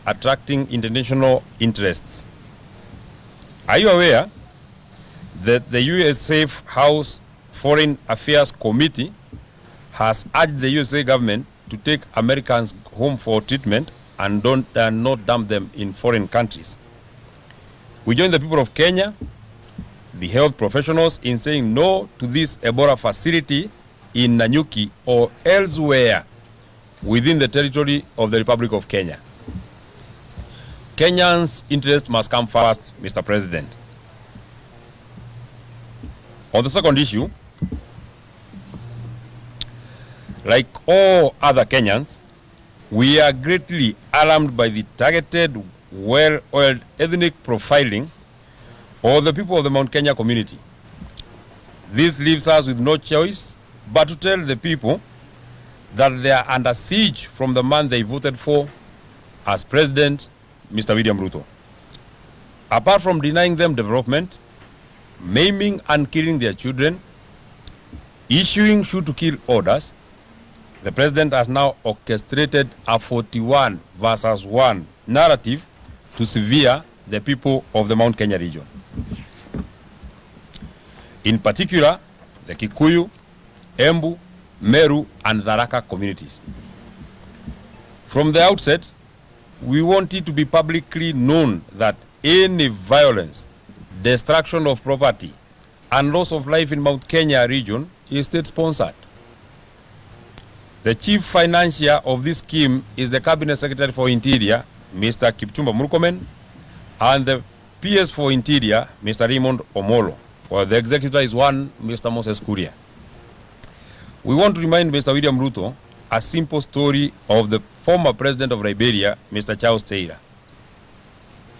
attracting international interests. Are you aware that the US Safe House Foreign Affairs Committee has urged the USA government to take Americans home for treatment and not dump them in foreign countries? We join the people of Kenya, the health professionals, in saying no to this Ebola facility in Nanyuki or elsewhere within the territory of the Republic of Kenya. Kenyans' interest must come first, Mr. President. On the second issue, like all other Kenyans, we are greatly alarmed by the targeted, well-oiled ethnic profiling of the people of the Mount Kenya community. This leaves us with no choice but to tell the people that they are under siege from the man they voted for as president, Mr. William Ruto. Apart from denying them development, maiming and killing their children, issuing shoot-to-kill orders, the president has now orchestrated a 41 versus 1 narrative to sever the people of the Mount Kenya region. In particular, the Kikuyu, Embu, Meru, and Tharaka communities. From the outset, we want it to be publicly known that any violence, destruction of property, and loss of life in Mount Kenya region is state-sponsored. The chief financier of this scheme is the Cabinet Secretary for Interior, Mr. Kipchumba Murkomen, and the PS for Interior, Mr. Raymond Omolo, while the executor is one Mr. Moses Kuria. We want to remind Mr. William Ruto a simple story of the former president of Liberia, Mr. Charles Taylor.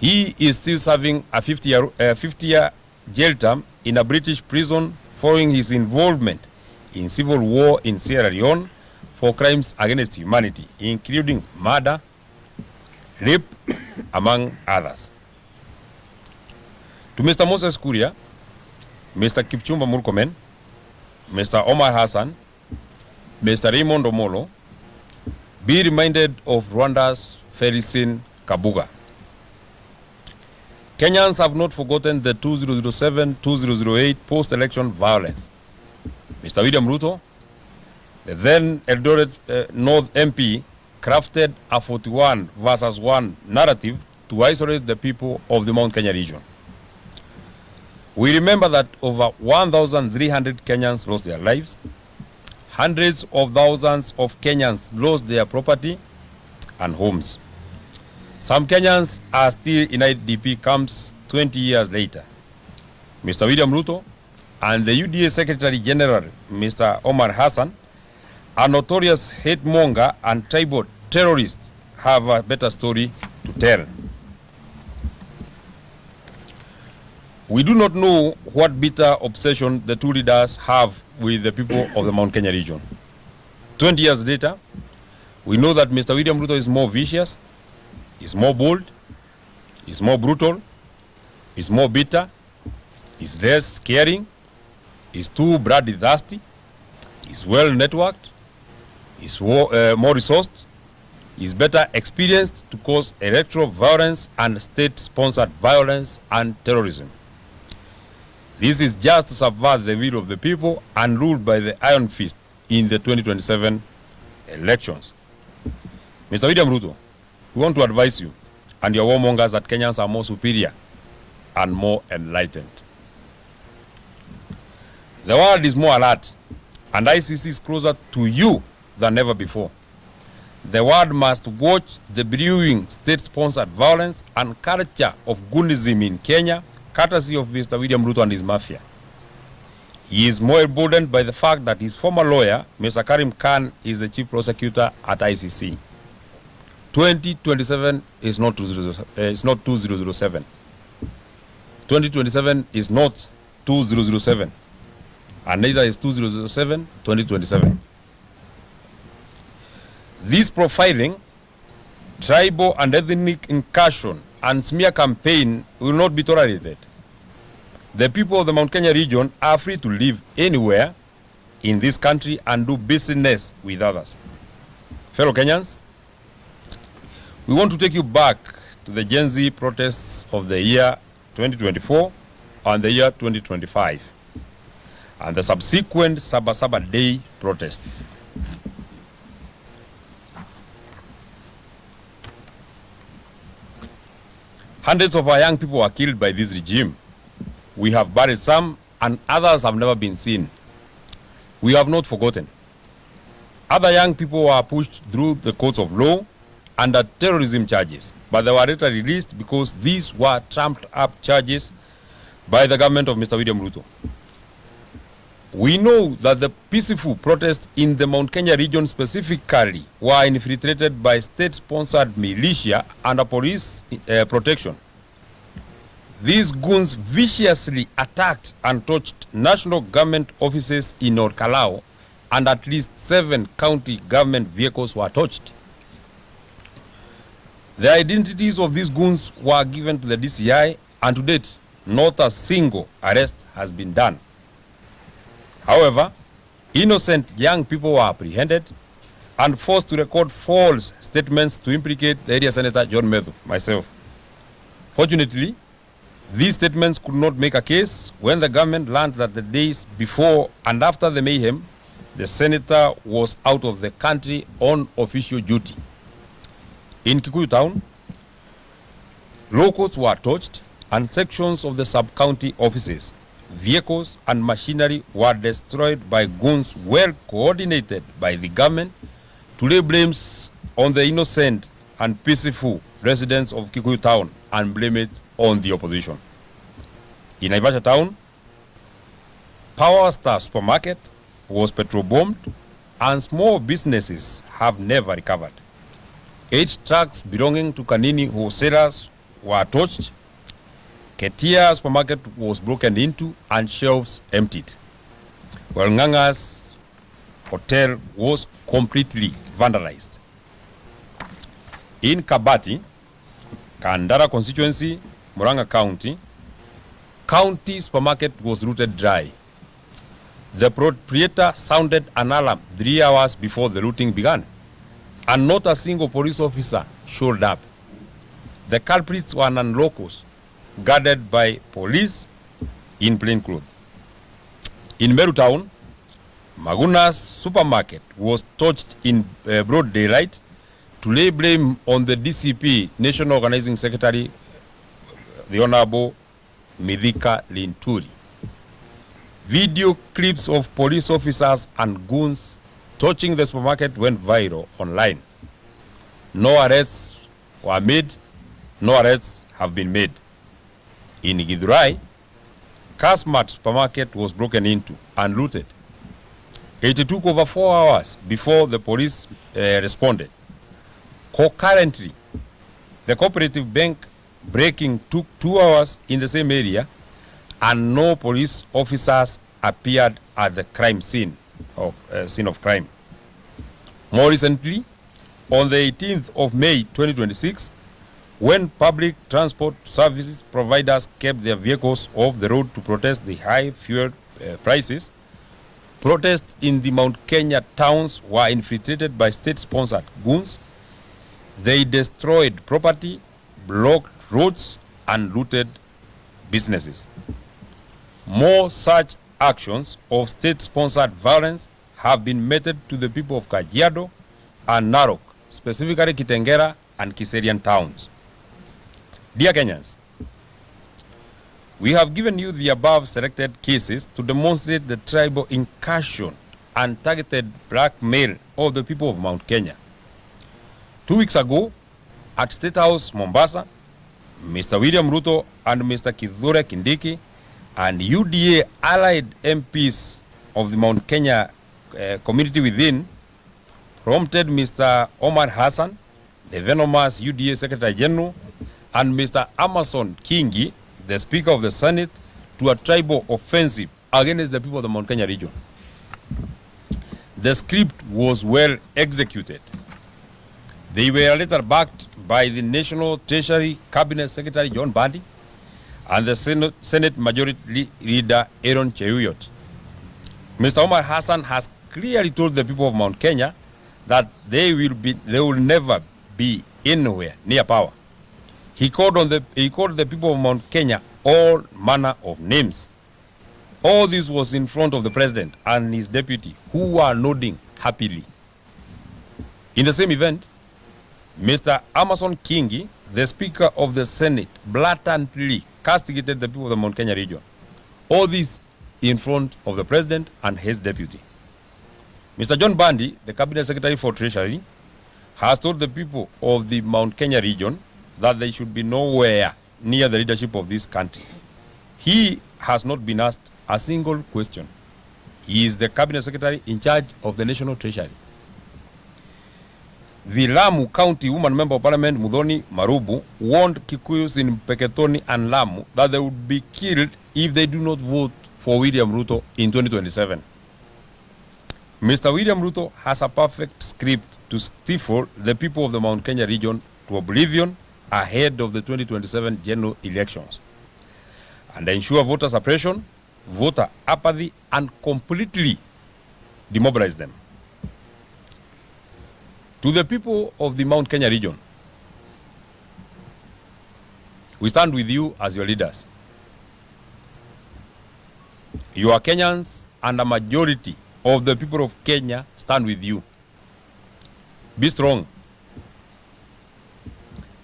He is still serving a 50-year jail term in a British prison following his involvement in civil war in Sierra Leone for crimes against humanity, including murder, rape, among others. To Mr. Moses Kuria, Mr. Kipchumba Murkomen, Mr. Omar Hassan, Mr. Raymond Omolo, be reminded of Rwanda's Felicien Kabuga. Kenyans have not forgotten the 2007-2008 post-election violence. Mr. William Ruto, the then Eldoret North MP, crafted a 41 versus 1 narrative to isolate the people of the Mount Kenya region. We remember that over 1,300 Kenyans lost their lives. Hundreds of thousands of Kenyans lost their property and homes. Some Kenyans are still in IDP camps 20 years later. Mr. William Ruto and the UDA Secretary General, Mr. Omar Hassan, a notorious hate monger and tribal terrorist, have a better story to tell. We do not know what bitter obsession the two leaders have with the people of the Mount Kenya region. 20 years later, we know that Mr. William Ruto is more vicious, is more bold, is more brutal, is more bitter, is less caring, is too bloodthirsty, is well networked, is more resourced, is better experienced to cause electoral violence and state-sponsored violence and terrorism. This is just to subvert the will of the people and ruled by the iron fist in the 2027 elections. Mr. William Ruto, we want to advise you and your warmongers that Kenyans are more superior and more enlightened. The world is more alert, and ICC is closer to you than ever before. The world must watch the brewing state-sponsored violence and culture of goonism in Kenya, courtesy of Mr. William Ruto and his mafia. He is more emboldened by the fact that his former lawyer, Mr. Karim Khan, is the chief prosecutor at ICC. 2027 is not 2007. 2027 is not 2007. And neither is 2007 2027. This profiling, tribal and ethnic incursion, and smear campaign will not be tolerated. The people of the Mount Kenya region are free to live anywhere in this country and do business with others. Fellow Kenyans, We want to take you back to the Gen Z protests of the year 2024 and the year 2025 and the subsequent Sabasaba Day protests. Hundreds of our young people were killed by this regime. We have buried some and others have never been seen. We have not forgotten. Other young people were pushed through the courts of law under terrorism charges, but they were later released because these were trumped up charges by the government of Mr. William Ruto. We know that the peaceful protests in the Mount Kenya region specifically were infiltrated by state-sponsored militia under police protection. These goons viciously attacked and torched national government offices in North Kalau, and at least 7 county government vehicles were torched. The identities of these goons were given to the DCI, and to date, not a single arrest has been done. However, innocent young people were apprehended and forced to record false statements to implicate the area Senator John Medhu, myself. Fortunately, these statements could not make a case when the government learned that the days before and after the mayhem, the senator was out of the country on official duty. In Kikuyu town, locals were torched and sections of the sub-county offices, vehicles and machinery were destroyed by goons well coordinated by the government to lay blames on the innocent and peaceful residents of Kikuyu town and blame it on the opposition. In Naivasha town, Power Star supermarket was petrol bombed and small businesses have never recovered. 8 trucks belonging to Kanini wholesalers were torched. Ketia supermarket was broken into and shelves emptied, while Nganga's hotel was completely vandalized. In Kabati, Kandara constituency, Murang'a County, county supermarket was looted dry. The proprietor sounded an alarm 3 hours before the looting began, and not a single police officer showed up. The culprits were non-locals, guarded by police in plain clothes. In Meru town, Maguna's supermarket was torched in broad daylight to lay blame on the DCP National Organizing Secretary, the Honorable Midhika Linturi. Video clips of police officers and goons torching the supermarket went viral online. No arrests were made, no arrests have been made. In Githurai, Kasmat supermarket was broken into and looted. It took over 4 hours before the police responded. Concurrently, the cooperative bank breaking took 2 hours in the same area, and no police officers appeared at the crime scene of crime. More recently, on the 18th of May 2026, when public transport services providers kept their vehicles off the road to protest the high fuel prices, protests in the Mount Kenya towns were infiltrated by state-sponsored goons. They destroyed property, blocked roads, and looted businesses. More such actions of state-sponsored violence have been meted to the people of Kajiado and Narok, specifically Kitengera and Kiserian towns. Dear Kenyans, we have given you the above selected cases to demonstrate the tribal incursion and targeted blackmail of the people of Mount Kenya. 2 weeks ago, at State House, Mombasa, Mr. William Ruto and Mr. Kithure Kindiki and UDA allied MPs of the Mount Kenya community within prompted Mr. Omar Hassan, the venomous UDA Secretary General, and Mr. Amason Kingi, the Speaker of the Senate, to a tribal offensive against the people of the Mount Kenya region. The script was well executed. They were later backed by the National Treasury Cabinet Secretary John Bandi and the Senate Majority Leader Aaron Cheruiyot. Mr. Omar Hassan has clearly told the people of Mount Kenya that they will never be anywhere near power. He called the people of Mount Kenya all manner of names. All this was in front of the president and his deputy, who were nodding happily. In the same event, Mr. MATIANG'I, the Speaker of the Senate, blatantly castigated the people of the Mount Kenya region. All this in front of the president and his deputy. Mr. John Bandi, the Cabinet Secretary for Treasury, has told the people of the Mount Kenya region that they should be nowhere near the leadership of this country. He has not been asked a single question. He is the Cabinet Secretary in charge of the National Treasury. The Lamu County Woman Member of Parliament Muthoni Marubu warned Kikuyus in Peketoni and Lamu that they would be killed if they do not vote for William Ruto in 2027. Mr. William Ruto has a perfect script to stifle the people of the Mount Kenya region to oblivion ahead of the 2027 general elections and ensure voter suppression, voter apathy, and completely demobilize them. To the people of the Mount Kenya region, we stand with you as your leaders. You are Kenyans, and a majority of the people of Kenya stand with you. Be strong.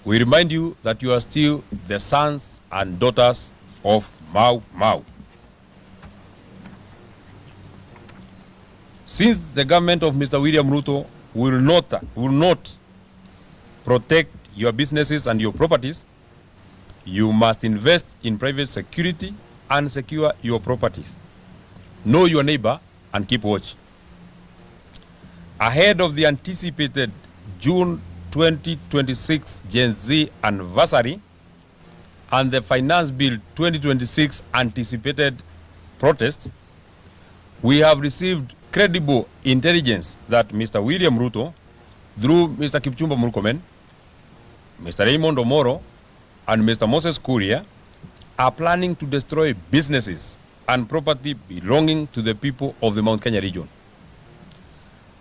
We remind you that you are still the sons and daughters of Mau Mau. Since the government of Mr. William Ruto will not protect your businesses and your properties, you must invest in private security and secure your properties. Know your neighbor and keep watch. Ahead of the anticipated June 2026 Gen Z anniversary and the Finance Bill 2026 anticipated protests, we have received credible intelligence that Mr. William Ruto, through Mr. Kipchumba Murkomen, Mr. Raymond Omoro, and Mr. Moses Kuria, are planning to destroy businesses and property belonging to the people of the Mount Kenya region.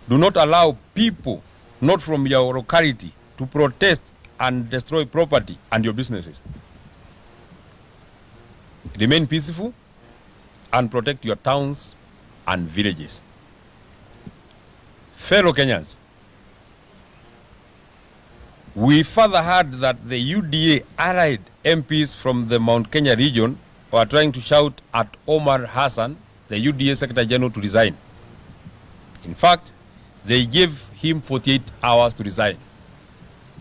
Do not allow people not from your locality to protest and destroy property and your businesses. Remain peaceful and protect your towns and villages. Fellow Kenyans, we further heard that the UDA allied MPs from the Mount Kenya region were trying to shout at Omar Hassan, the UDA Secretary General, to resign. In fact, they gave him 48 hours to resign.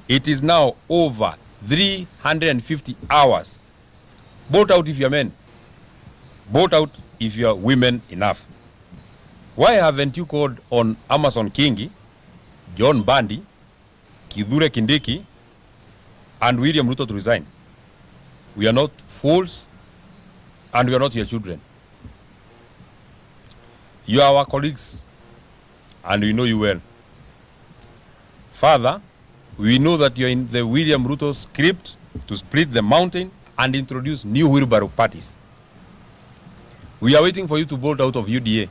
It is now over 350 hours. Vote out if you're men. Vote out if you're women enough. Why haven't you called on MATIANG'I, John Bandi, Kithure Kindiki, and William Ruto to resign? We are not fools, and we are not your children. You are our colleagues, and we know you well. Further, we know that you are in the William Ruto script to split the mountain and introduce new wheelbarrow parties. We are waiting for you to bolt out of UDA.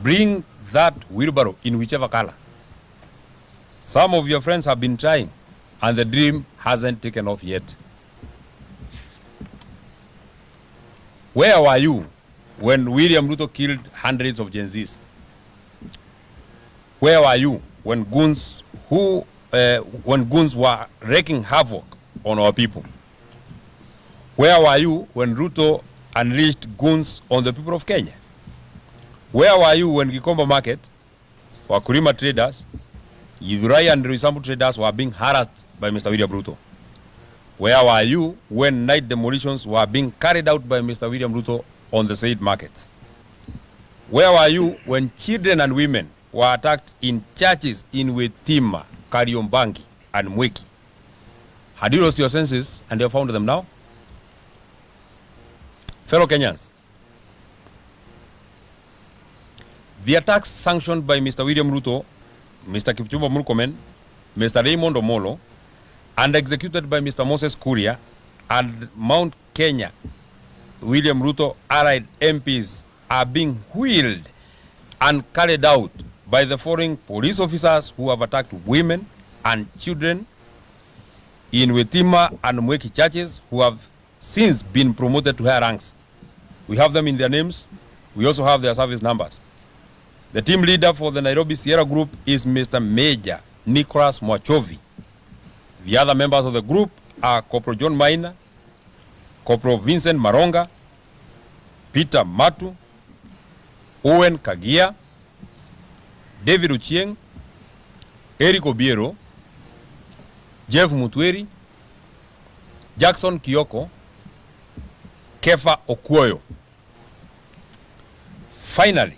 Bring that wheelbarrow in whichever color. Some of your friends have been trying, and the dream hasn't taken off yet. Where were you when William Ruto killed hundreds of Gen Zs? Where were you when goons were wreaking havoc on our people? Where were you when Ruto unleashed goons on the people of Kenya? Where were you when Gikomba Market, Wakulima traders, Githurai and Roysambu traders were being harassed by Mr. William Ruto? Where were you when night demolitions were being carried out by Mr. William Ruto on the said markets? Where were you when children and women were attacked in churches in Wetima, Kariombangi, and Mweki? Had you lost your senses and you have found them now? Fellow Kenyans, the attacks sanctioned by Mr. William Ruto, Mr. Kipchumba Murkomen, Mr. Raymond Omolo, and executed by Mr. Moses Kuria and Mount Kenya, William Ruto allied MPs are being wheeled and carried out by the foreign police officers who have attacked women, and children in Wetima and Mweki churches who have since been promoted to higher ranks. We have them in their names. We also have their service numbers. The team leader for the Nairobi Sierra Group is Mr. Major Nicholas Mwachovi. The other members of the group are Corporal John Maina, Corporal Vincent Maronga, Peter Matu, Owen Kagia, David Uchieng, Eric Obiero, Jeff Mutweri, Jackson Kioko, Kefa Okuoyo. Finally,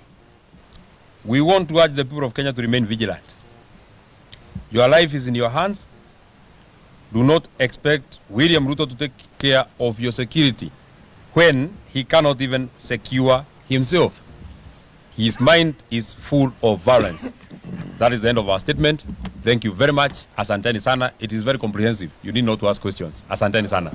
we want to urge the people of Kenya to remain vigilant. Your life is in your hands. Do not expect William Ruto to take care of your security when he cannot even secure himself. His mind is full of violence. That is the end of our statement. Thank you very much. Asanteni sana. It is very comprehensive. You need not to ask questions. Asanteni sana.